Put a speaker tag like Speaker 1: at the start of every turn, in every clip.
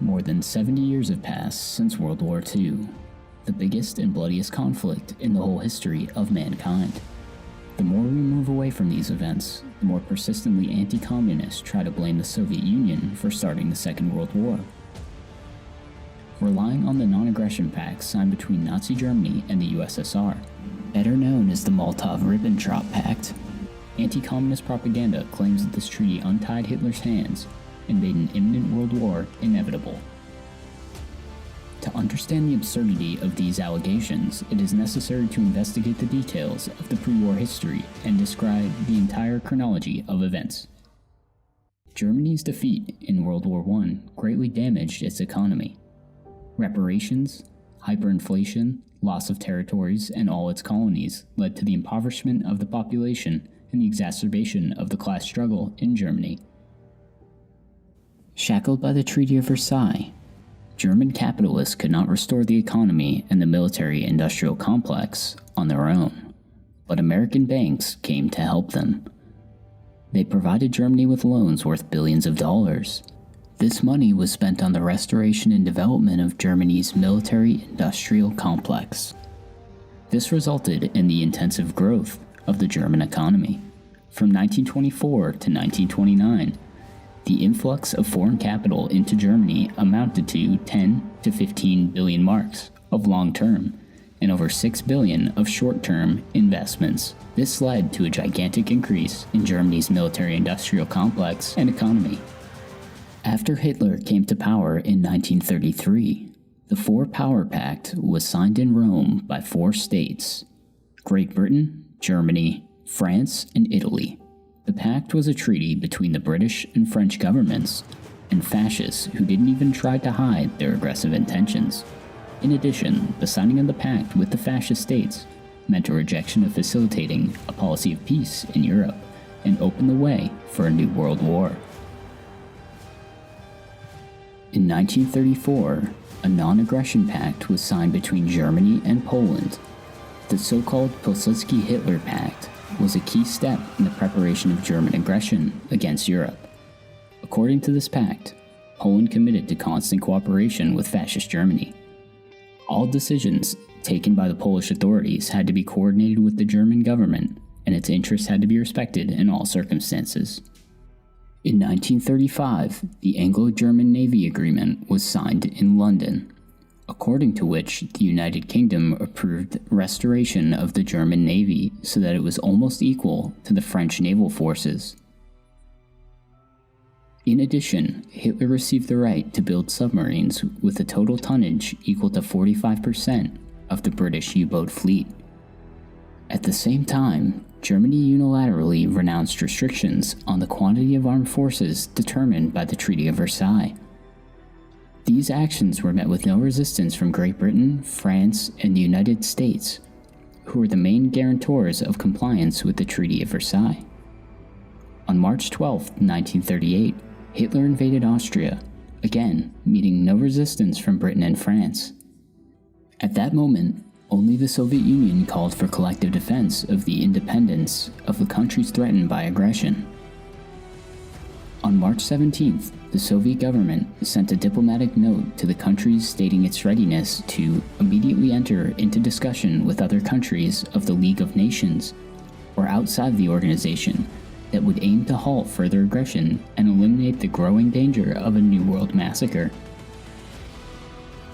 Speaker 1: More than 70 years have passed since World War II, the biggest and bloodiest conflict in the whole history of mankind. The more we move away from these events, the more persistently anti-communists try to blame the Soviet Union for starting the Second World War. Relying on the non-aggression pact signed between Nazi Germany and the USSR, better known as the Molotov-Ribbentrop Pact, anti-communist propaganda claims that this treaty untied Hitler's hands and made an imminent world war inevitable. To understand the absurdity of these allegations, it is necessary to investigate the details of the pre-war history and describe the entire chronology of events. Germany's defeat in World War I greatly damaged its economy. Reparations, hyperinflation, loss of territories, and all its colonies led to the impoverishment of the population and the exacerbation of the class struggle in Germany. Shackled by the Treaty of Versailles, German capitalists could not restore the economy and the military-industrial complex on their own, but American banks came to help them. They provided Germany with loans worth billions of dollars. This money was spent on the restoration and development of Germany's military-industrial complex. This resulted in the intensive growth of the German economy. From 1924 to 1929, the influx of foreign capital into Germany amounted to 10 to 15 billion marks of long-term and over 6 billion of short-term investments. This led to a gigantic increase in Germany's military-industrial complex and economy. After Hitler came to power in 1933, the Power Pact was signed in Rome by 4 states: Great Britain, Germany, France, and Italy. The pact was a treaty between the British and French governments and fascists who didn't even try to hide their aggressive intentions. In addition, the signing of the pact with the fascist states meant a rejection of facilitating a policy of peace in Europe and opened the way for a new world war. In 1934, a non-aggression pact was signed between Germany and Poland. The so-called Pilsudski-Hitler Pact was a key step in the preparation of German aggression against Europe. According to this pact, Poland committed to constant cooperation with fascist Germany. All decisions taken by the Polish authorities had to be coordinated with the German government, and its interests had to be respected in all circumstances. In 1935, the Anglo-German Navy Agreement was signed in London, according to which the United Kingdom approved restoration of the German Navy so that it was almost equal to the French naval forces. In addition, Hitler received the right to build submarines with a total tonnage equal to 45% of the British U-boat fleet. At the same time, Germany unilaterally renounced restrictions on the quantity of armed forces determined by the Treaty of Versailles. These actions were met with no resistance from Great Britain, France, and the United States, who were the main guarantors of compliance with the Treaty of Versailles. On March 12, 1938, Hitler invaded Austria, again meeting no resistance from Britain and France. At that moment, only the Soviet Union called for collective defense of the independence of the countries threatened by aggression. On March 17th, the Soviet government sent a diplomatic note to the countries stating its readiness to immediately enter into discussion with other countries of the League of Nations or outside the organization that would aim to halt further aggression and eliminate the growing danger of a New World massacre.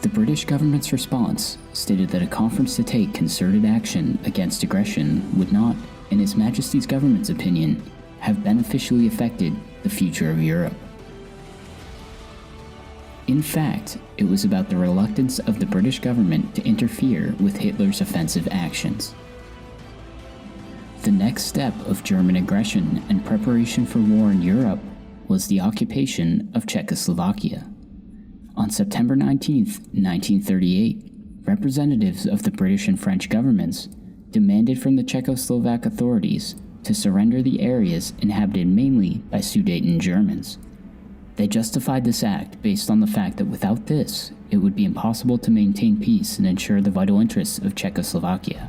Speaker 1: The British government's response stated that a conference to take concerted action against aggression would not, in His Majesty's government's opinion, have beneficially affected the future of Europe. In fact, it was about the reluctance of the British government to interfere with Hitler's offensive actions. The next step of German aggression and preparation for war in Europe was the occupation of Czechoslovakia. On September 19, 1938, representatives of the British and French governments demanded from the Czechoslovak authorities to surrender the areas inhabited mainly by Sudeten Germans. They justified this act based on the fact that without this, it would be impossible to maintain peace and ensure the vital interests of Czechoslovakia.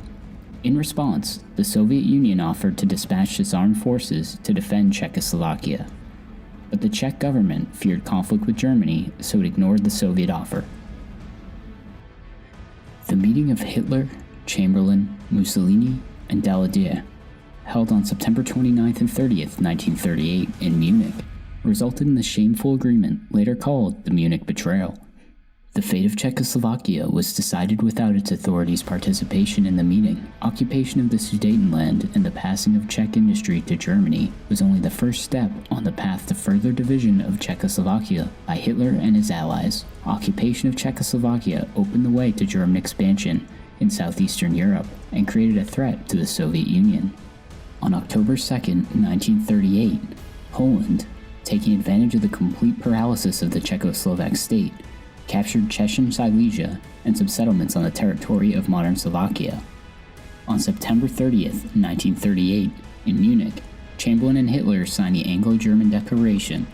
Speaker 1: In response, the Soviet Union offered to dispatch its armed forces to defend Czechoslovakia. but the Czech government feared conflict with Germany, so it ignored the Soviet offer. The meeting of Hitler, Chamberlain, Mussolini, and Daladier, held on September 29th and 30th, 1938 in Munich, resulted in the shameful agreement later called the Munich Betrayal. The fate of Czechoslovakia was decided without its authorities' participation in the meeting. Occupation of the Sudetenland and the passing of Czech industry to Germany was only the first step on the path to further division of Czechoslovakia by Hitler and his allies. Occupation of Czechoslovakia opened the way to German expansion in southeastern Europe and created a threat to the Soviet Union. On October 2nd, 1938, Poland, taking advantage of the complete paralysis of the Czechoslovak state, captured Chechen Silesia and some settlements on the territory of modern Slovakia. On September 30th, 1938, in Munich, Chamberlain and Hitler signed the Anglo-German Declaration.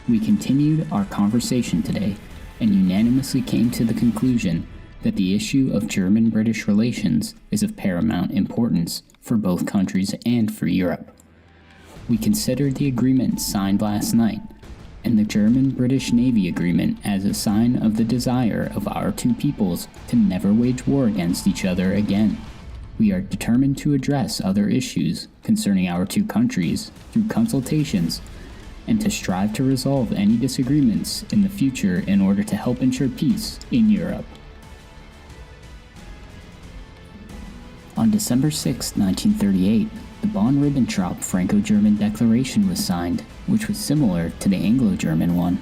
Speaker 1: We continued our conversation today and unanimously came to the conclusion that the issue of German-British relations is of paramount importance for both countries and for Europe. We considered the agreement signed last night and the German-British Navy agreement as a sign of the desire of our two peoples to never wage war against each other again. We are determined to address other issues concerning our two countries through consultations and to strive to resolve any disagreements in the future in order to help ensure peace in Europe. On December 6, 1938, the Bonn-Ribbentrop Franco-German Declaration was signed, which was similar to the Anglo-German one.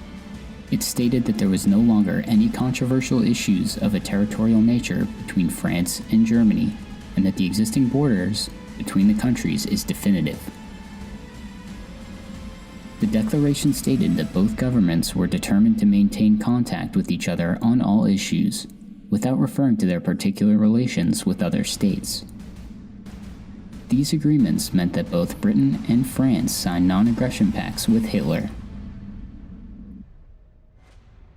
Speaker 1: It stated that there was no longer any controversial issues of a territorial nature between France and Germany, and that the existing borders between the countries is definitive. The declaration stated that both governments were determined to maintain contact with each other on all issues, without referring to their particular relations with other states. These agreements meant that both Britain and France signed non-aggression pacts with Hitler.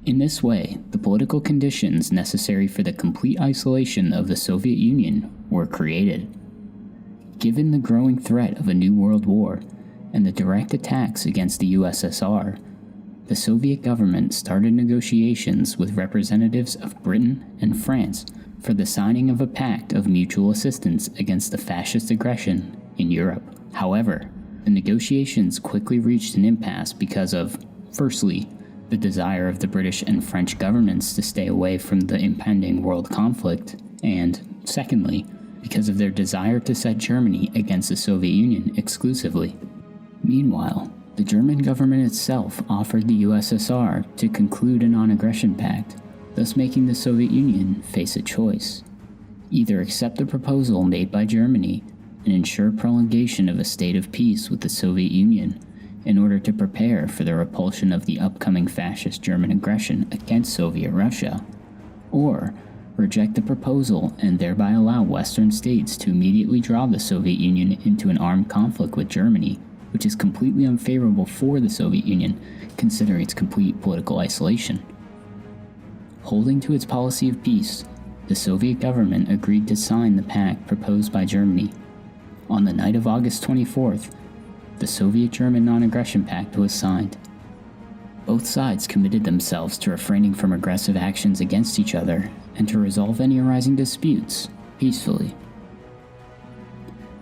Speaker 1: In this way, the political conditions necessary for the complete isolation of the Soviet Union were created. Given the growing threat of a new world war and the direct attacks against the USSR, the Soviet government started negotiations with representatives of Britain and France for the signing of a pact of mutual assistance against the fascist aggression in Europe. However, the negotiations quickly reached an impasse because of, firstly, the desire of the British and French governments to stay away from the impending world conflict, and, secondly, because of their desire to set Germany against the Soviet Union exclusively. Meanwhile, the German government itself offered the USSR to conclude a non-aggression pact, thus making the Soviet Union face a choice. Either accept the proposal made by Germany and ensure prolongation of a state of peace with the Soviet Union in order to prepare for the repulsion of the upcoming fascist German aggression against Soviet Russia, or reject the proposal and thereby allow Western states to immediately draw the Soviet Union into an armed conflict with Germany, which is completely unfavorable for the Soviet Union considering its complete political isolation. Holding to its policy of peace, the Soviet government agreed to sign the pact proposed by Germany. On the night of August 24th, the Soviet-German non-aggression pact was signed. Both sides committed themselves to refraining from aggressive actions against each other and to resolve any arising disputes peacefully.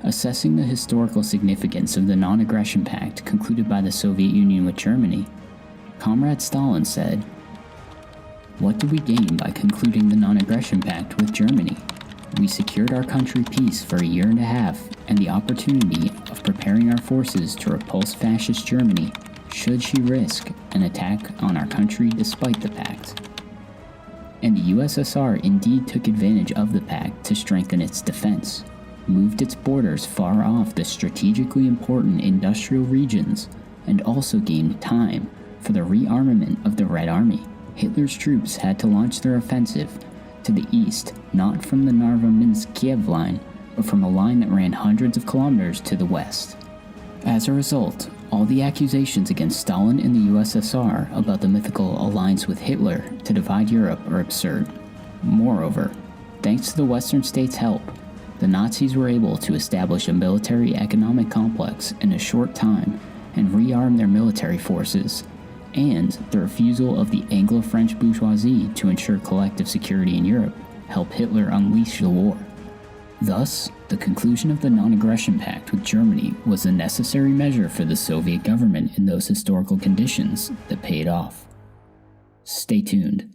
Speaker 1: Assessing the historical significance of the non-aggression pact concluded by the Soviet Union with Germany, Comrade Stalin said, "What do we gain by concluding the non-aggression pact with Germany? We secured our country peace for a year and a half and the opportunity of preparing our forces to repulse fascist Germany should she risk an attack on our country despite the pact." And the USSR indeed took advantage of the pact to strengthen its defense, moved its borders far off the strategically important industrial regions, and also gained time for the rearmament of the Red Army. Hitler's troops had to launch their offensive to the east, not from the Narva-Minsk-Kiev line, but from a line that ran hundreds of kilometers to the west. As a result, all the accusations against Stalin and the USSR about the mythical alliance with Hitler to divide Europe are absurd. Moreover, thanks to the Western states' help, the Nazis were able to establish a military-economic complex in a short time and rearm their military forces, and the refusal of the Anglo-French bourgeoisie to ensure collective security in Europe helped Hitler unleash the war. Thus, the conclusion of the Non-Aggression Pact with Germany was a necessary measure for the Soviet government in those historical conditions that paid off. Stay tuned.